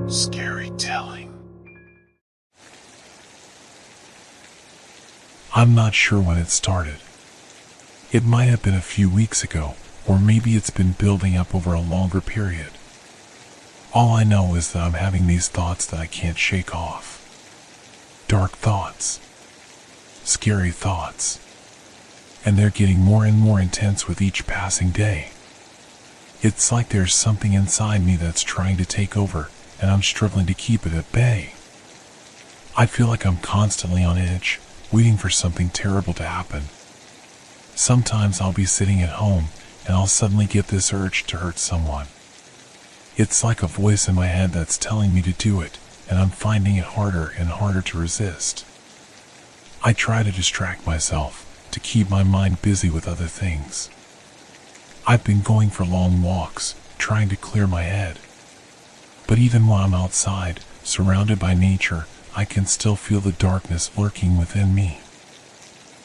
Scary telling. I'm not sure when it started. It might have been a few weeks ago, or maybe it's been building up over a longer period. All I know is that I'm having these thoughts that I can't shake off. Dark thoughts. Scary thoughts. And they're getting more and more intense with each passing day. It's like there's something inside me that's trying to take over, and I'm struggling to keep it at bay. I feel like I'm constantly on edge, waiting for something terrible to happen. Sometimes I'll be sitting at home, and I'll suddenly get this urge to hurt someone. It's like a voice in my head that's telling me to do it, and I'm finding it harder and harder to resist. I try to distract myself, to keep my mind busy with other things. I've been going for long walks, trying to clear my head. But even when I'm outside, surrounded by nature, I can still feel the darkness lurking within me.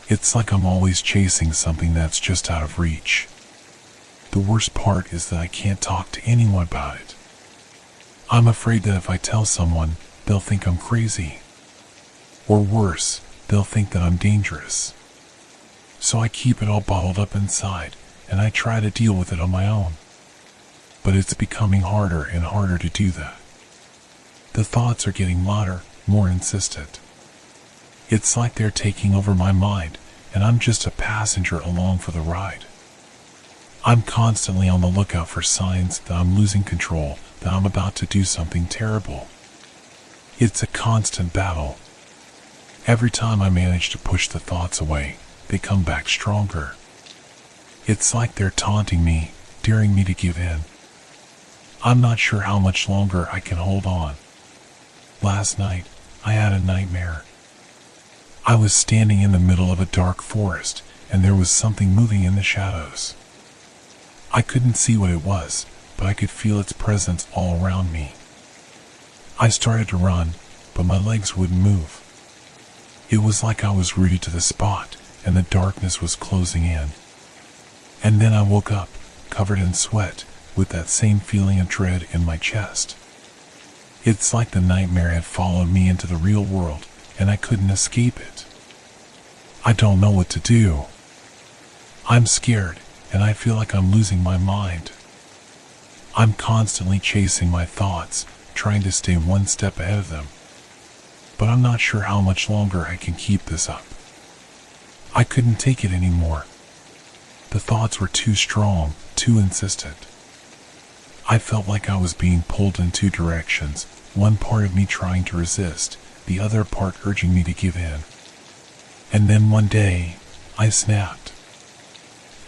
It's like I'm always chasing something that's just out of reach. The worst part is that I can't talk to anyone about it. I'm afraid that if I tell someone, they'll think I'm crazy. Or worse, they'll think that I'm dangerous. So I keep it all bottled up inside, and I try to deal with it on my own. But it's becoming harder and harder to do that. The thoughts are getting louder, more insistent. It's like they're taking over my mind, and I'm just a passenger along for the ride. I'm constantly on the lookout for signs that I'm losing control, that I'm about to do something terrible. It's a constant battle. Every time I manage to push the thoughts away, they come back stronger. It's like they're taunting me, daring me to give in. I'm not sure how much longer I can hold on. Last night, I had a nightmare. I was standing in the middle of a dark forest, and there was something moving in the shadows. I couldn't see what it was, but I could feel its presence all around me. I started to run, but my legs wouldn't move. It was like I was rooted to the spot, and the darkness was closing in. And then I woke up, covered in sweat, with that same feeling of dread in my chest. It's like the nightmare had followed me into the real world, and I couldn't escape it. I don't know what to do. I'm scared, and I feel like I'm losing my mind. I'm constantly chasing my thoughts, trying to stay one step ahead of them. But I'm not sure how much longer I can keep this up. I couldn't take it anymore. The thoughts were too strong, too insistent. I felt like I was being pulled in two directions, one part of me trying to resist, the other part urging me to give in. And then one day, I snapped.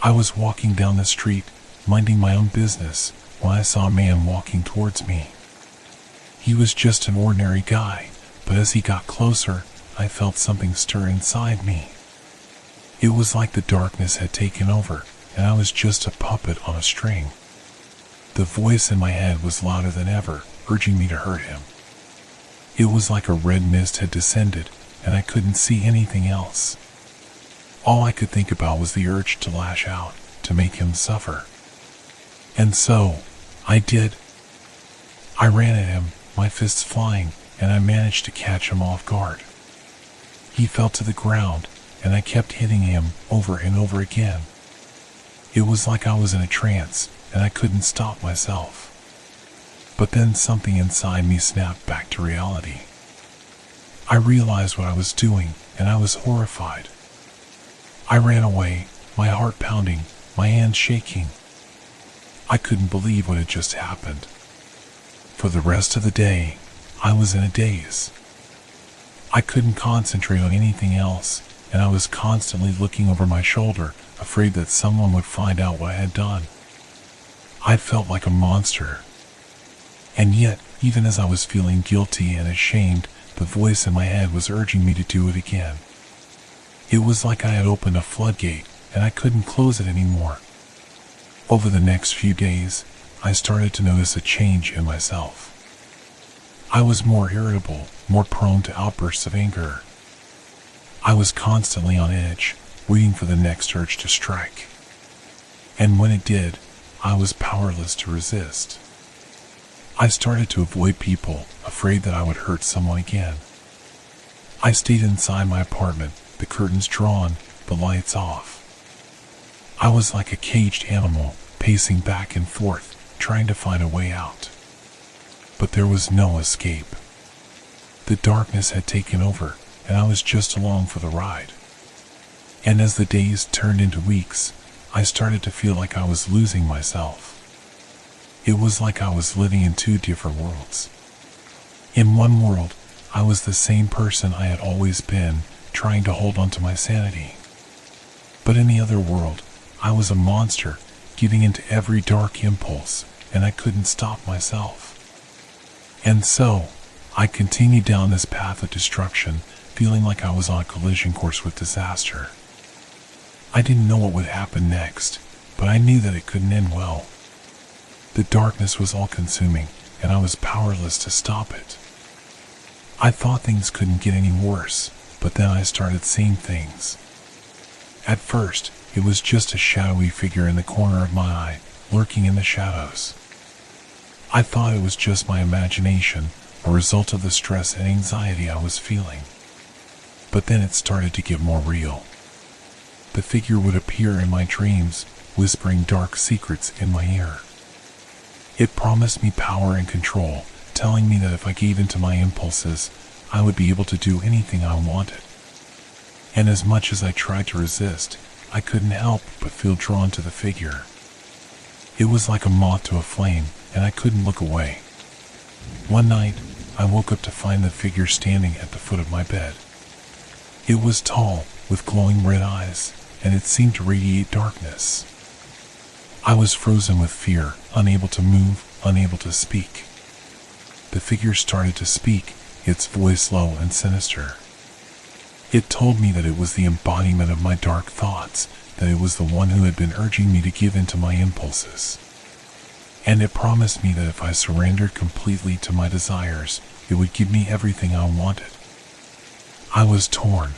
I was walking down the street, minding my own business, when I saw a man walking towards me. He was just an ordinary guy, but as he got closer, I felt something stir inside me. It was like the darkness had taken over, and I was just a puppet on a string. The voice in my head was louder than ever, urging me to hurt him. It was like a red mist had descended, and I couldn't see anything else. All I could think about was the urge to lash out, to make him suffer. And so, I did. I ran at him, my fists flying, and I managed to catch him off guard. He fell to the ground, and I kept hitting him over and over again. It was like I was in a trance, and I couldn't stop myself. But then something inside me snapped back to reality. I realized what I was doing, and I was horrified. I ran away, my heart pounding, my hands shaking. I couldn't believe what had just happened. For the rest of the day, I was in a daze. I couldn't concentrate on anything else, and I was constantly looking over my shoulder, afraid that someone would find out what I had done. I felt like a monster. And yet, even as I was feeling guilty and ashamed, the voice in my head was urging me to do it again. It was like I had opened a floodgate, and I couldn't close it anymore. Over the next few days, I started to notice a change in myself. I was more irritable, more prone to outbursts of anger. I was constantly on edge, waiting for the next urge to strike. And when it did, I was powerless to resist. I started to avoid people, afraid that I would hurt someone again. I stayed inside my apartment, the curtains drawn, the lights off. I was like a caged animal, pacing back and forth, trying to find a way out. But there was no escape. The darkness had taken over, and I was just along for the ride. And as the days turned into weeks, I started to feel like I was losing myself. It was like I was living in two different worlds. In one world, I was the same person I had always been, trying to hold on to my sanity. But in the other world, I was a monster, giving into every dark impulse, and I couldn't stop myself. And so, I continued down this path of destruction, feeling like I was on a collision course with disaster. I didn't know what would happen next, but I knew that it couldn't end well. The darkness was all-consuming, and I was powerless to stop it. I thought things couldn't get any worse, but then I started seeing things. At first, it was just a shadowy figure in the corner of my eye, lurking in the shadows. I thought it was just my imagination, a result of the stress and anxiety I was feeling. But then it started to get more real. The figure would appear in my dreams, whispering dark secrets in my ear. It promised me power and control, telling me that if I gave in to my impulses, I would be able to do anything I wanted. And as much as I tried to resist, I couldn't help but feel drawn to the figure. It was like a moth to a flame, and I couldn't look away. One night, I woke up to find the figure standing at the foot of my bed. It was tall, with glowing red eyes, and it seemed to radiate darkness. I was frozen with fear, unable to move, unable to speak. The figure started to speak, its voice low and sinister. It told me that it was the embodiment of my dark thoughts, that it was the one who had been urging me to give in to my impulses. And it promised me that if I surrendered completely to my desires, it would give me everything I wanted. I was torn.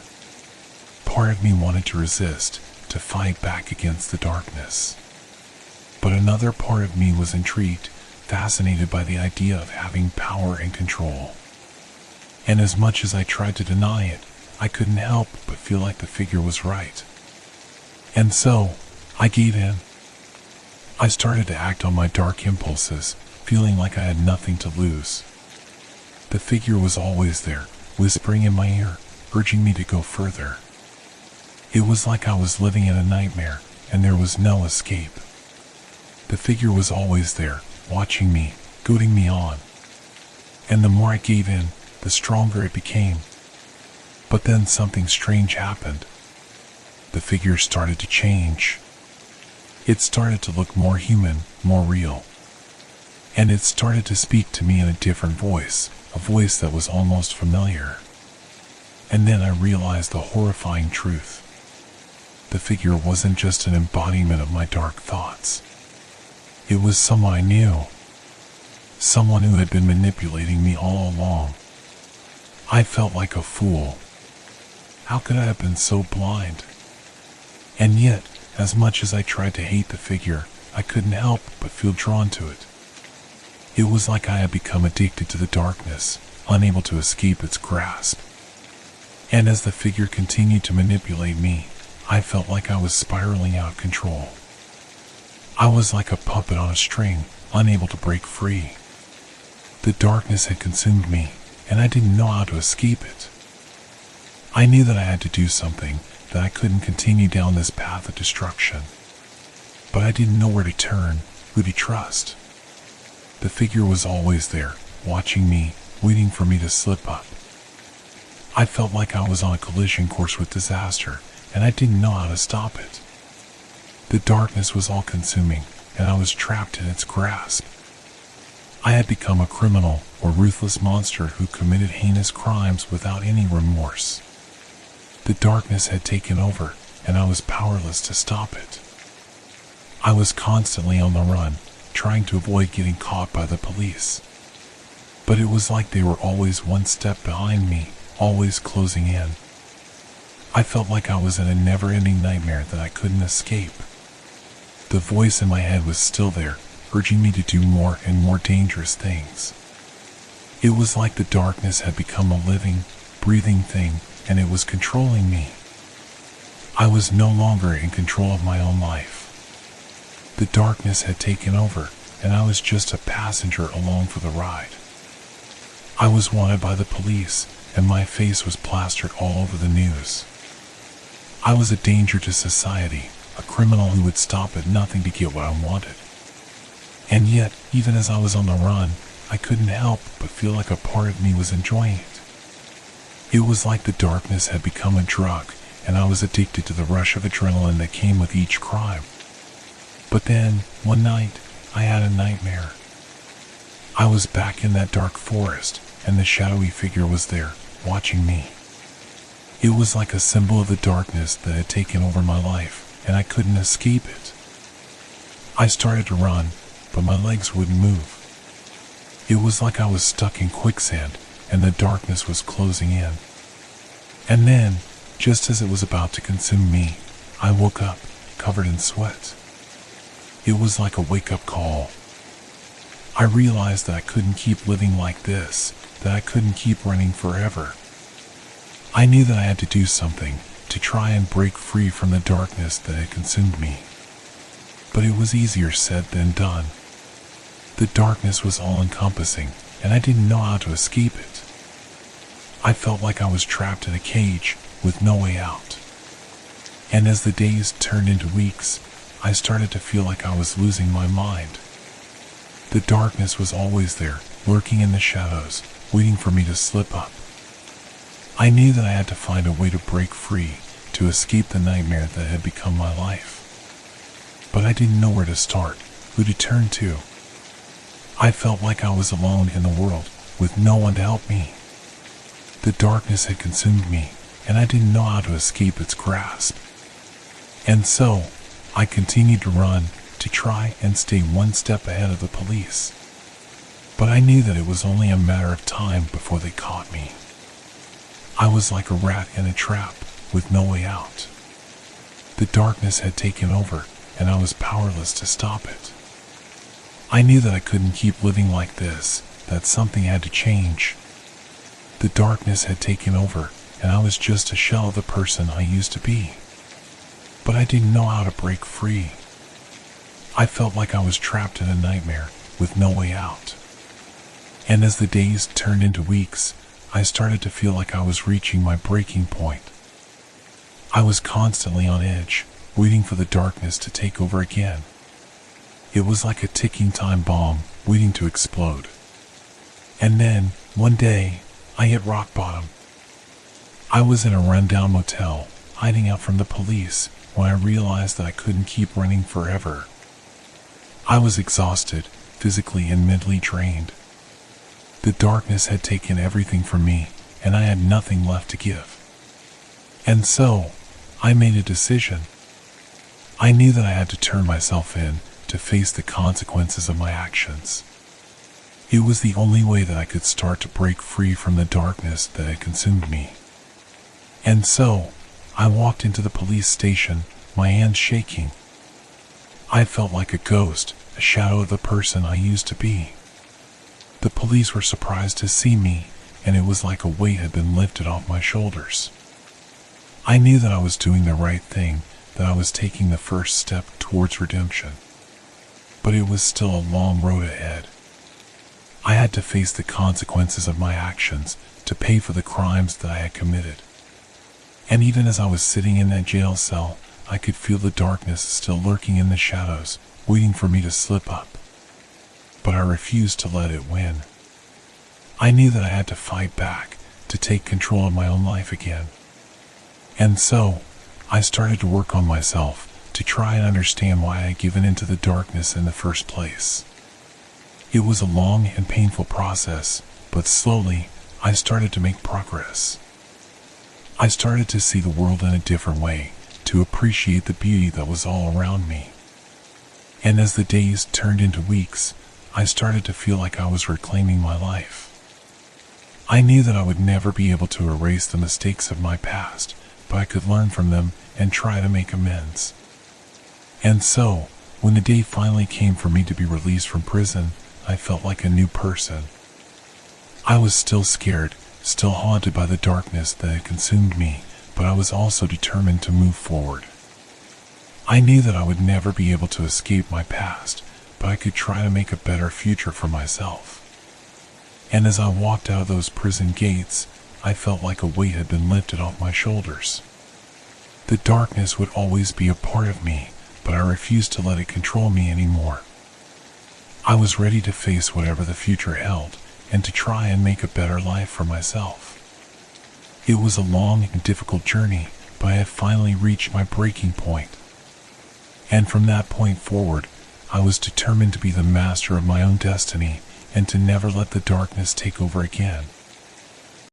Part of me wanted to resist, to fight back against the darkness. But another part of me was intrigued, fascinated by the idea of having power and control. And as much as I tried to deny it, I couldn't help but feel like the figure was right. And so, I gave in. I started to act on my dark impulses, feeling like I had nothing to lose. The figure was always there, whispering in my ear, urging me to go further. It was like I was living in a nightmare, and there was no escape. The figure was always there, watching me, goading me on. And the more I gave in, the stronger it became. But then something strange happened. The figure started to change. It started to look more human, more real. And it started to speak to me in a different voice, a voice that was almost familiar. And then I realized the horrifying truth. The figure wasn't just an embodiment of my dark thoughts. It was someone I knew. Someone who had been manipulating me all along. I felt like a fool. How could I have been so blind? And yet, as much as I tried to hate the figure, I couldn't help but feel drawn to it. It was like I had become addicted to the darkness, unable to escape its grasp. And as the figure continued to manipulate me, I felt like I was spiraling out of control. I was like a puppet on a string, unable to break free. The darkness had consumed me, and I didn't know how to escape it. I knew that I had to do something, that I couldn't continue down this path of destruction. But I didn't know where to turn, who to trust. The figure was always there, watching me, waiting for me to slip up. I felt like I was on a collision course with disaster, and I didn't know how to stop it. The darkness was all-consuming, and I was trapped in its grasp. I had become a criminal or ruthless monster who committed heinous crimes without any remorse. The darkness had taken over, and I was powerless to stop it. I was constantly on the run, trying to avoid getting caught by the police. But it was like they were always one step behind me, always closing in. I felt like I was in a never-ending nightmare that I couldn't escape. The voice in my head was still there, urging me to do more and more dangerous things. It was like the darkness had become a living, breathing thing, and it was controlling me. I was no longer in control of my own life. The darkness had taken over, and I was just a passenger along for the ride. I was wanted by the police, and my face was plastered all over the news. I was a danger to society, a criminal who would stop at nothing to get what I wanted. And yet, even as I was on the run, I couldn't help but feel like a part of me was enjoying it. It was like the darkness had become a drug, and I was addicted to the rush of adrenaline that came with each crime. But then, one night, I had a nightmare. I was back in that dark forest, and the shadowy figure was there, watching me. It was like a symbol of the darkness that had taken over my life, and I couldn't escape it. I started to run, but my legs wouldn't move. It was like I was stuck in quicksand, and the darkness was closing in. And then, just as it was about to consume me, I woke up, covered in sweat. It was like a wake-up call. I realized that I couldn't keep living like this, that I couldn't keep running forever. I knew that I had to do something to try and break free from the darkness that had consumed me. But it was easier said than done. The darkness was all-encompassing, and I didn't know how to escape it. I felt like I was trapped in a cage with no way out. And as the days turned into weeks, I started to feel like I was losing my mind. The darkness was always there, lurking in the shadows, waiting for me to slip up. I knew that I had to find a way to break free, to escape the nightmare that had become my life. But I didn't know where to start, who to turn to. I felt like I was alone in the world, with no one to help me. The darkness had consumed me, and I didn't know how to escape its grasp. And so, I continued to run, to try and stay one step ahead of the police. But I knew that it was only a matter of time before they caught me. I was like a rat in a trap, with no way out. The darkness had taken over, and I was powerless to stop it. I knew that I couldn't keep living like this, that something had to change. The darkness had taken over, and I was just a shell of the person I used to be. But I didn't know how to break free. I felt like I was trapped in a nightmare, with no way out. And as the days turned into weeks, I started to feel like I was reaching my breaking point. I was constantly on edge, waiting for the darkness to take over again. It was like a ticking time bomb, waiting to explode. And then, one day, I hit rock bottom. I was in a rundown motel, hiding out from the police, when I realized that I couldn't keep running forever. I was exhausted, physically and mentally drained. The darkness had taken everything from me, and I had nothing left to give. And so, I made a decision. I knew that I had to turn myself in, to face the consequences of my actions. It was the only way that I could start to break free from the darkness that had consumed me. And so, I walked into the police station, my hands shaking. I felt like a ghost, a shadow of the person I used to be. The police were surprised to see me, and it was like a weight had been lifted off my shoulders. I knew that I was doing the right thing, that I was taking the first step towards redemption. But it was still a long road ahead. I had to face the consequences of my actions, to pay for the crimes that I had committed. And even as I was sitting in that jail cell, I could feel the darkness still lurking in the shadows, waiting for me to slip up. But I refused to let it win. I knew that I had to fight back, to take control of my own life again. And so, I started to work on myself, to try and understand why I had given into the darkness in the first place. It was a long and painful process, but slowly, I started to make progress. I started to see the world in a different way, to appreciate the beauty that was all around me. And as the days turned into weeks, I started to feel like I was reclaiming my life. I knew that I would never be able to erase the mistakes of my past, but I could learn from them and try to make amends. And so, When the day finally came for me to be released from prison, I felt like a new person. I was still scared, still haunted by the darkness that had consumed me, but I was also determined to move forward. I knew that I would never be able to escape my past, but I could try to make a better future for myself. And as I walked out of those prison gates, I felt like a weight had been lifted off my shoulders. The darkness would always be a part of me, but I refused to let it control me anymore. I was ready to face whatever the future held, and to try and make a better life for myself. It was a long and difficult journey, but I had finally reached my breaking point. And from that point forward, I was determined to be the master of my own destiny and to never let the darkness take over again.